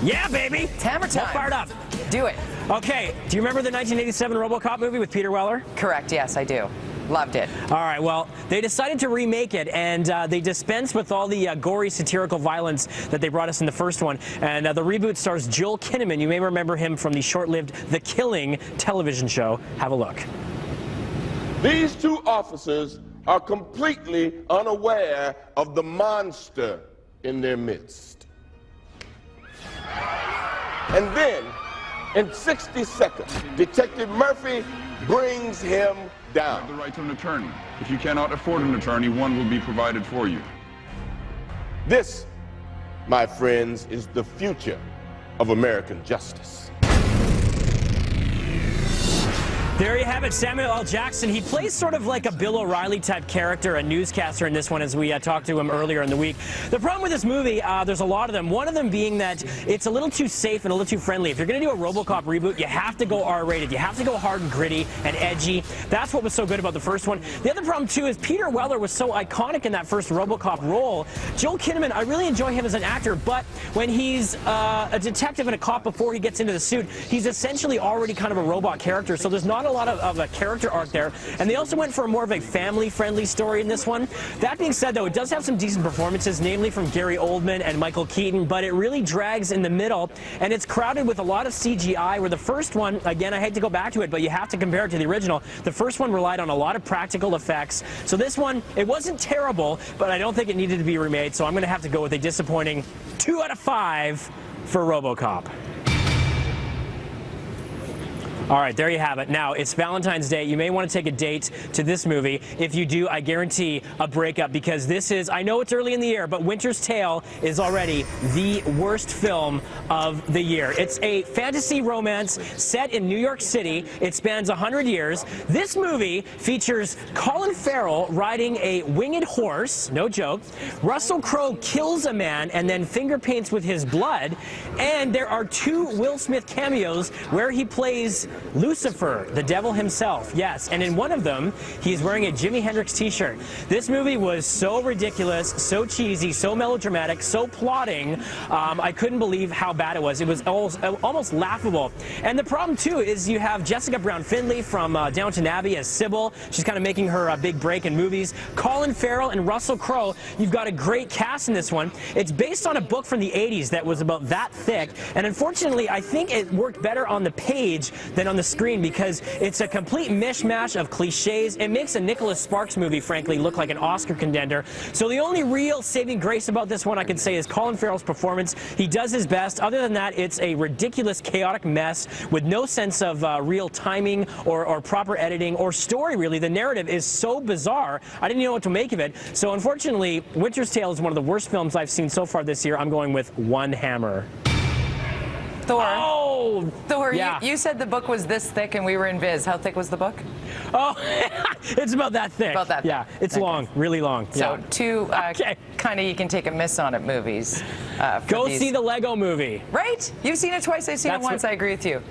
Yeah, baby. It's hammer time. All fired up. Do it. Okay, do you remember the 1987 Robocop movie with Peter Weller? Correct, yes, I do. Loved it. All right, well, they decided to remake it, and they dispensed with all the gory satirical violence that they brought us in the first one. And the reboot stars Joel Kinnaman. You may remember him from the short-lived The Killing television show. Have a look. These two officers are completely unaware of the monster in their midst. And then, in 60 seconds, Detective Murphy brings him down. You have the right to an attorney. If you cannot afford an attorney, one will be provided for you. This, my friends, is the future of American justice. There you have it, Samuel L. Jackson. He plays sort of like a Bill O'Reilly type character, a newscaster in this one, as we talked to him earlier in the week. The problem with this movie, there's a lot of them. One of them being that it's a little too safe and a little too friendly. If you're going to do a Robocop reboot, you have to go R-rated. You have to go hard and gritty and edgy. That's what was so good about the first one. The other problem, too, is Peter Weller was so iconic in that first Robocop role. Joel Kinnaman, I really enjoy him as an actor, but when he's a detective and a cop before he gets into the suit, he's essentially already kind of a robot character, so there's not a lot of a character arc there. And they also went for more of a family-friendly story in this one. That being said, though, it does have some decent performances, namely from Gary Oldman and Michael Keaton, but it really drags in the middle, and it's crowded with a lot of CGI, where the first one, again, I hate to go back to it, but you have to compare it to the original. The first one relied on a lot of practical effects. So this one, it wasn't terrible, but I don't think it needed to be remade, so I'm going to have to go with a disappointing 2 out of 5 for Robocop. All right, there you have it. Now, it's Valentine's Day. You may want to take a date to this movie. If you do, I guarantee a breakup, because this is, I know it's early in the year, but Winter's Tale is already the worst film of the year. It's a fantasy romance set in New York City. It spans 100 years. This movie features Colin Farrell riding a winged horse, no joke. Russell Crowe kills a man and then finger paints with his blood. And there are 2 Will Smith cameos where he plays Lucifer, the devil himself, yes, and in one of them, he's wearing a Jimi Hendrix t-shirt. This movie was so ridiculous, so cheesy, so melodramatic, so plotting, I couldn't believe how bad it was. It was almost laughable. And the problem, too, is you have Jessica Brown-Findlay from Downton Abbey as Sybil. She's kind of making her big break in movies. Colin Farrell and Russell Crowe, you've got a great cast in this one. It's based on a book from the 80s that was about that thick, and unfortunately, I think it worked better on the page than on the screen, because it's a complete mishmash of cliches. It makes a Nicholas Sparks movie, frankly, look like an Oscar contender. So the only real saving grace about this one, I could say, is Colin Farrell's performance. He does his best. Other than that, it's a ridiculous, chaotic mess with no sense of real timing or proper editing or story, really. The narrative is so bizarre, I didn't know what to make of it. So unfortunately, Winter's Tale is one of the worst films I've seen so far this year. I'm going with 1 hammer. Thor. Oh! Thor, yeah. you said the book was this thick and we were in Viz. How thick was the book? Oh, it's about that thick. About that thick. Yeah, it's long, really long. So yeah. 2 kind of you can take a miss on it movies. Go see the Lego movie. Right? You've seen it twice, I've seen it once. I agree with you.